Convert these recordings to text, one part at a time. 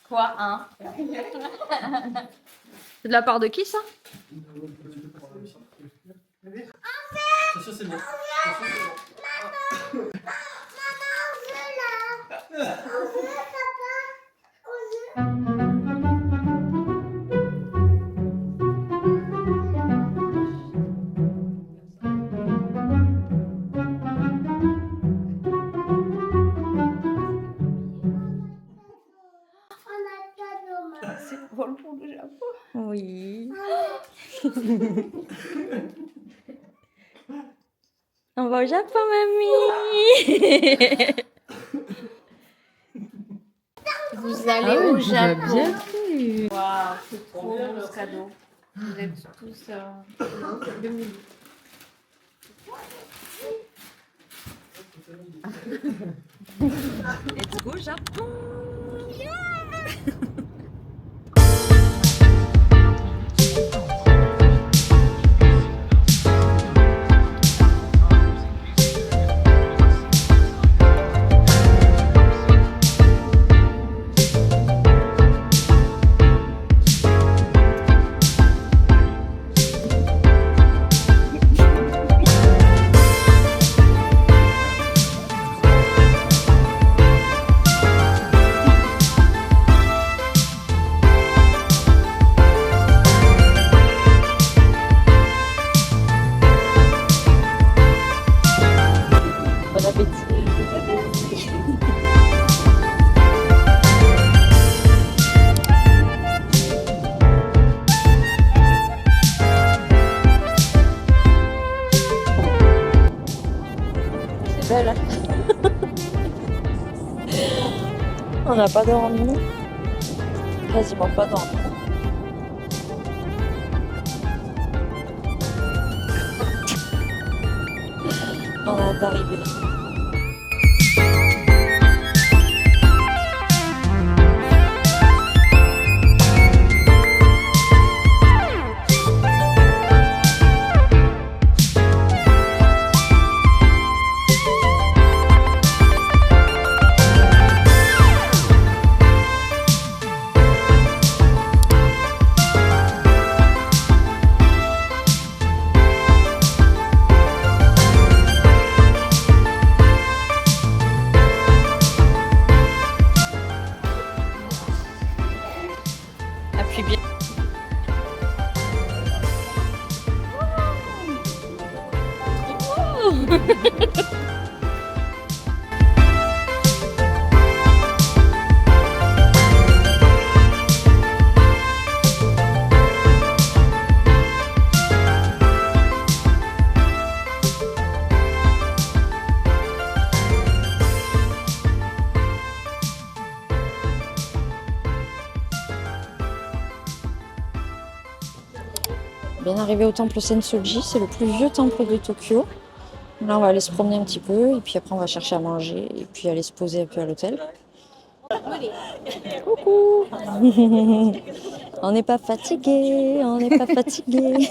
Quoi, hein? C'est de la part de qui ça? Ça c'est bon. C'est le vol pour le Japon. Oui. On va au Japon, mamie. Vous allez au Japon. Fait. Waouh, c'est trop beau ce cadeau. Vous êtes tous... 2 minutes. Let's go Japon. Bon appétit. C'est belle, hein? On n'a pas dormi. Quasiment pas dormi. On a d'arriver. Appuie bien. Bien arrivé au temple Sensoji, c'est le plus vieux temple de Tokyo. Là, on va aller se promener un petit peu et puis après, on va chercher à manger et puis aller se poser un peu à l'hôtel. Coucou. On n'est pas fatigué, on n'est pas fatigué.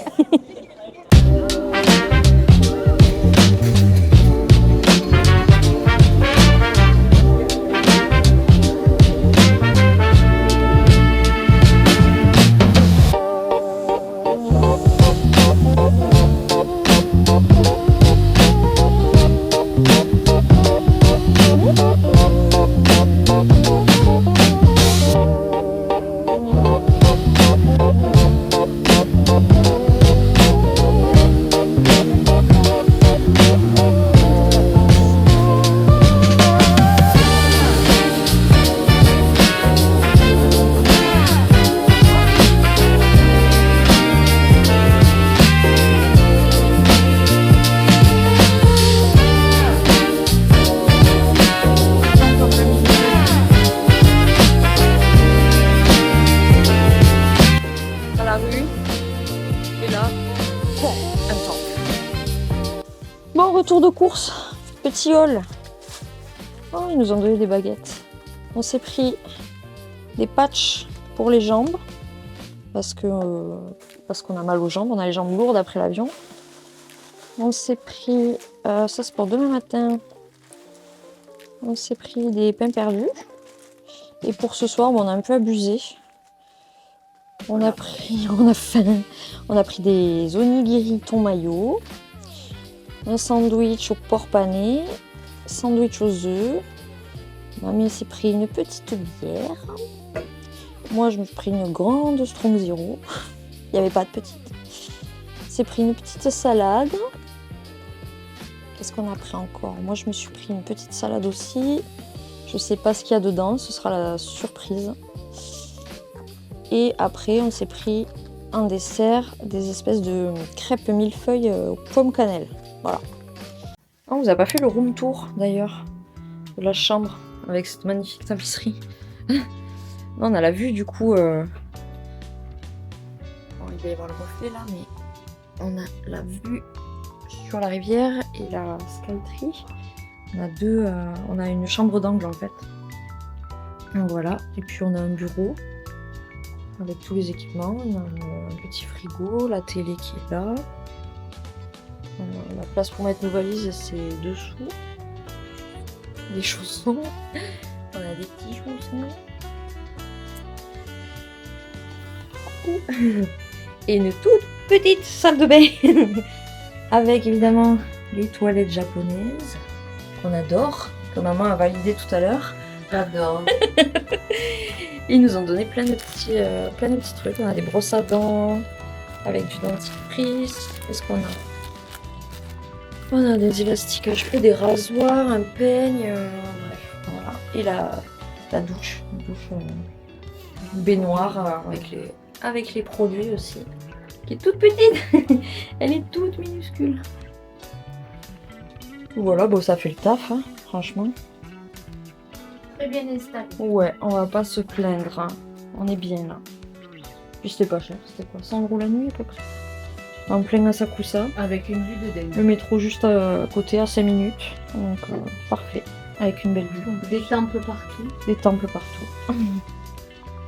Bon, retour de course, petit haul. Oh, ils nous ont donné des baguettes. On s'est pris des patchs pour les jambes parce qu'on a mal aux jambes, on a les jambes lourdes après l'avion. On s'est pris, ça c'est pour demain matin, on s'est pris des pains perdus. Et pour ce soir, bon, on a un peu abusé. On a pris des onigiri thon mayo, un sandwich au porc pané, sandwich aux œufs. Mamie s'est pris une petite bière. Moi, je me suis pris une grande Strong Zero. Il n'y avait pas de petite. J'ai pris une petite salade. Qu'est-ce qu'on a pris encore? Moi, je me suis pris une petite salade aussi. Je sais pas ce qu'il y a dedans, ce sera la surprise. Et après, on s'est pris un dessert, des espèces de crêpes millefeuilles aux pommes cannelle. Voilà. On vous a pas fait le room tour d'ailleurs de la chambre avec cette magnifique tapisserie. On a la vue du coup. Bon, il va y avoir le reflet là, mais on a la vue sur la rivière et la Skytree. On a une chambre d'angle en fait. Donc voilà, et puis on a un bureau avec tous les équipements. On a un petit frigo, la télé qui est là. La place pour mettre nos valises, c'est dessous. Des chaussons. On a des petits chaussons. Et une toute petite salle de bain. Avec évidemment les toilettes japonaises qu'on adore, que maman a validé tout à l'heure. J'adore. Ils nous ont donné plein de petits trucs. On a des brosses à dents avec du dentifrice. Qu'est-ce qu'on a? On a des élastiques à cheveux, des rasoirs, un peigne, bref, voilà. Et la douche, une baignoire avec les produits aussi, qui est toute petite. Elle est toute minuscule. Voilà, bon, ça fait le taf, hein, franchement. Très bien installé. Ouais, on va pas se plaindre, hein. On est bien là. Puis c'était pas cher, c'était quoi, 100 € la nuit à peu près. En plein Asakusa. Avec une vue de dingue. Le métro juste à côté, à 5 minutes. Donc parfait. Avec une belle vue. Des temples partout. Des temples partout.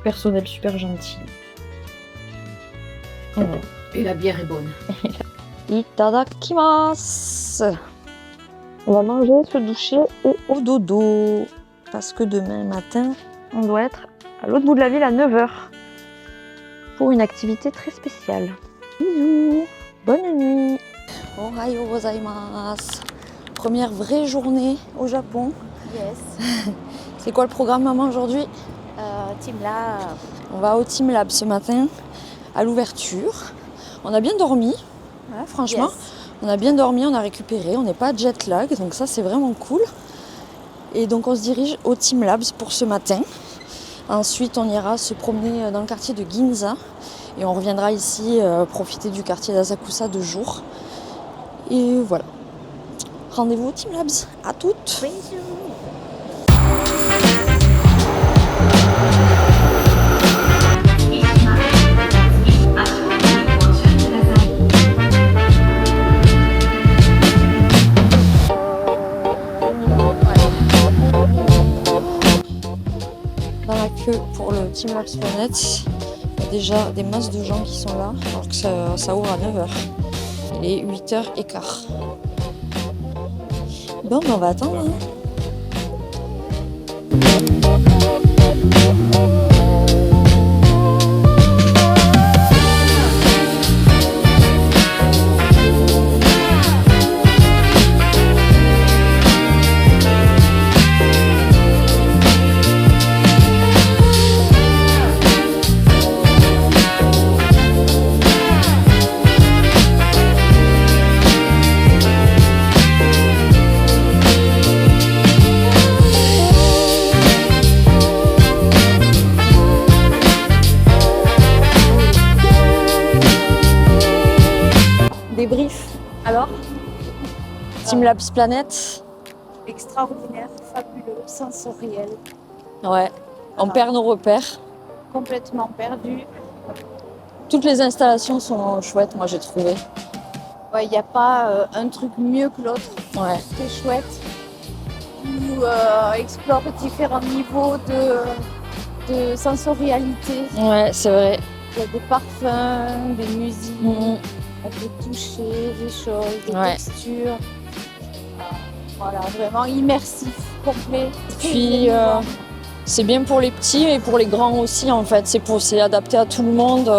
Personnel super gentil. Voilà. Et la bière est bonne. Itadakimasu. On va manger, se doucher et au dodo. Parce que demain matin, on doit être à l'autre bout de la ville à 9 h. Pour une activité très spéciale. Bisous, bonne nuit. Ohayou gozaimasu. Première vraie journée au Japon. Yes. C'est quoi le programme, maman, aujourd'hui? Team Lab. On va au Team Lab ce matin, à l'ouverture. On a bien dormi, ouais, franchement. Yes. On a bien dormi, on a récupéré, on n'est pas jet lag, donc ça c'est vraiment cool. Et donc on se dirige au Team Labs pour ce matin. Ensuite on ira se promener dans le quartier de Ginza. Et on reviendra ici profiter du quartier d'Asakusa 2 jours. Et voilà. Rendez-vous au Team Labs. À toutes. Dans la queue pour le Team Labs Planet. Il y a déjà des masses de gens qui sont là, alors que ça ouvre à 9 h. Il est 8h15. Bon, ben on va attendre. Hein. Débrief. Alors, Team Labs Planet. Extraordinaire, fabuleux, sensoriel, Ouais, on perd nos repères. complètement perdu. Toutes les installations sont chouettes, moi j'ai trouvé. Ouais, il n'y a pas un truc mieux que l'autre. Ouais. C'est chouette. Ou explore différents niveaux de sensorialité. Ouais, c'est vrai. Il y a des parfums, des musiques, on peut toucher des choses, des Ouais. textures. Voilà, vraiment immersif, complet. Puis C'est bien pour les petits et pour les grands aussi en fait. C'est adapté à tout le monde.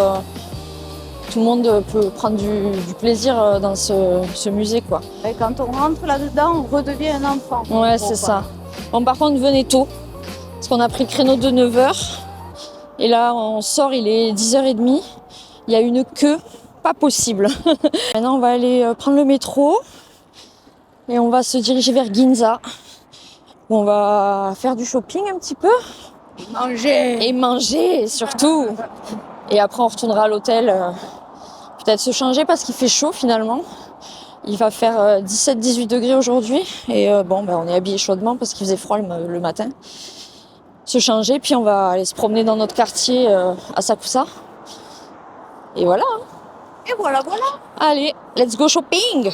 Tout le monde peut prendre du plaisir dans ce musée, quoi. Et quand on rentre là-dedans, on redevient un enfant. Ouais, c'est ça. Bon, par contre, venez tôt, parce qu'on a pris le créneau de 9h. Et là, on sort, il est 10h30. Il y a une queue, pas possible. Maintenant, on va aller prendre le métro et on va se diriger vers Ginza. Où on va faire du shopping un petit peu. Manger. Et manger, surtout. Et après, on retournera à l'hôtel. Peut-être se changer parce qu'il fait chaud finalement. Il va faire 17-18 degrés aujourd'hui. Et on est habillé chaudement parce qu'il faisait froid le matin. Se changer, puis on va aller se promener dans notre quartier à Sakusa. Et voilà. Et voilà. Allez, let's go shopping!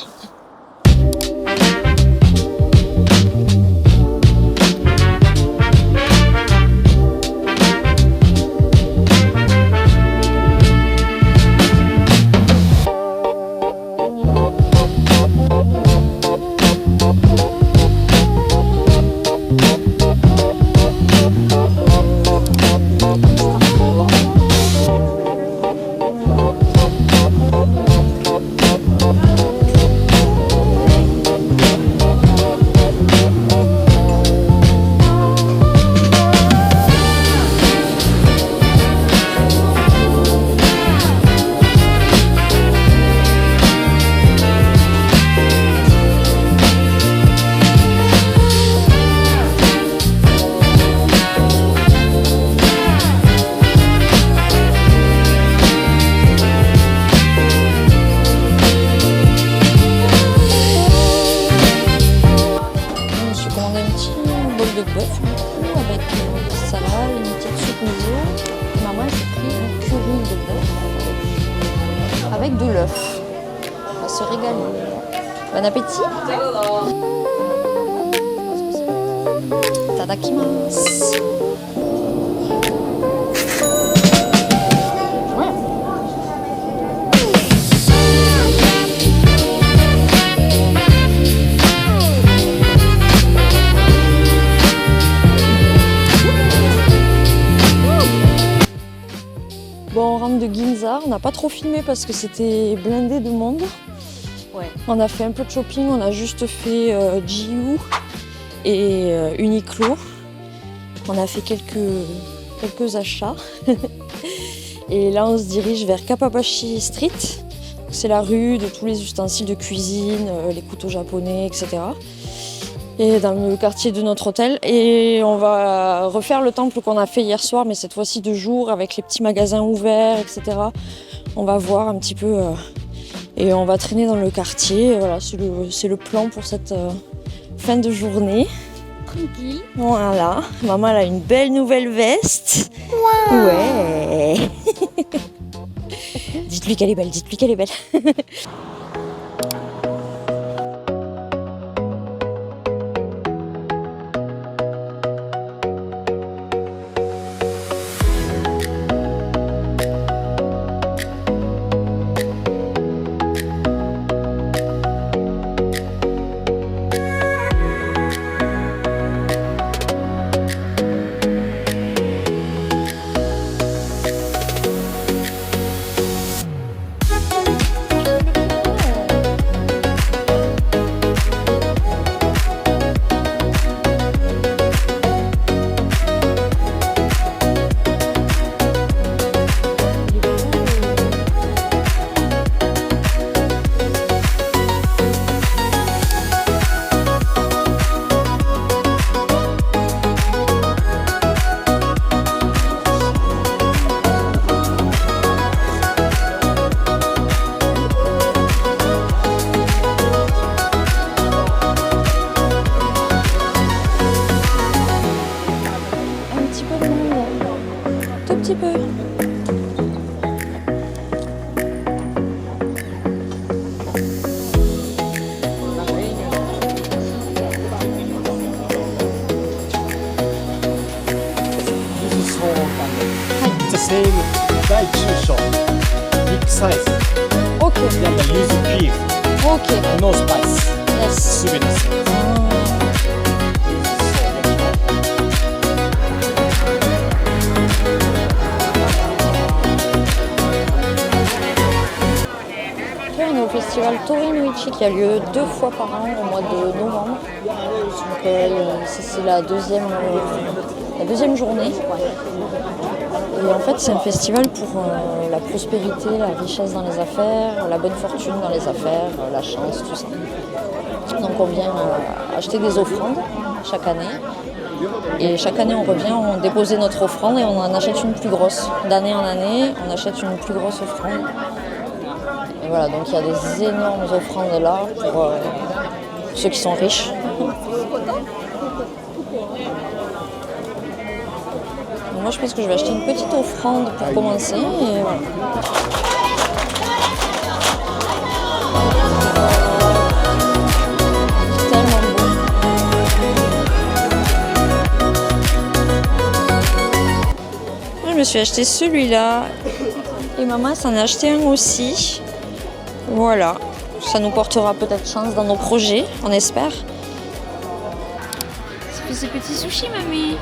Avec de l'œuf. On va se régaler. Bon appétit. Tadakimasu. Bon, on rentre de Ginza, on n'a pas trop filmé parce que c'était blindé de monde. Ouais. On a fait un peu de shopping, on a juste fait GU et Uniqlo. On a fait quelques achats. Et là, on se dirige vers Kapabashi Street. C'est la rue de tous les ustensiles de cuisine, les couteaux japonais, etc. Et dans le quartier de notre hôtel. Et on va refaire le temple qu'on a fait hier soir, mais cette fois-ci de jour, avec les petits magasins ouverts, etc. On va voir un petit peu et on va traîner dans le quartier. Et voilà, c'est le plan pour cette fin de journée. Tranquille. Voilà, maman elle a une belle nouvelle veste. Wow. Ouais. Dites-lui qu'elle est belle, dites-lui qu'elle est belle. Petit peu. It's the same Daichi shop, big size. Ok, Then the use beef, ok. no spice. Yes. すべてです。festival Tori-no-Ichi qui a lieu 2 fois par an au mois de novembre. Donc c'est la deuxième journée. Et en fait c'est un festival pour la prospérité, la richesse dans les affaires, la bonne fortune dans les affaires, la chance, tout ça. Donc on vient acheter des offrandes chaque année. Et chaque année on revient, on dépose notre offrande et on en achète une plus grosse. D'année en année, on achète une plus grosse offrande. Et voilà, donc il y a des énormes offrandes là pour ceux qui sont riches. Moi je pense que je vais acheter une petite offrande pour commencer et voilà. Je me suis acheté celui-là et maman s'en a acheté un aussi. Voilà, ça nous portera peut-être chance dans nos projets, on espère. C'est ces petits sushis, mamie.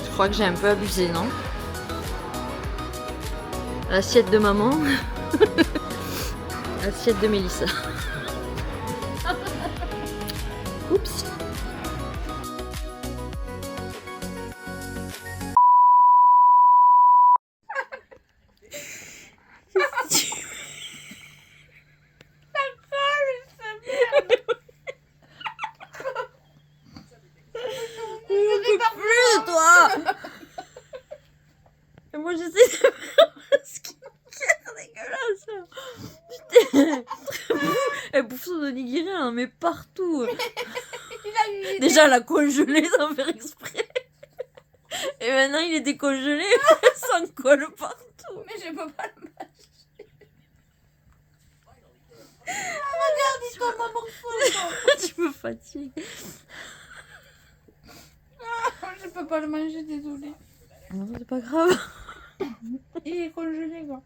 Je crois que j'ai un peu abusé, non? L'assiette de maman. Assiette de Mélissa. Oups. Plus de toi. Et moi j'essaie de faire un skincare dégueulasse. Putain. Elle bouffe son onigiri, elle en met partout. Déjà elle a congelé sans faire exprès. Et maintenant il est décongelé, ça en colle partout. Mais je peux pas le mâcher. Regarde, il tombe en morceaux. Tu me fatigues. Je peux pas le manger, désolée. Non, c'est pas grave. Il est congelé, quoi.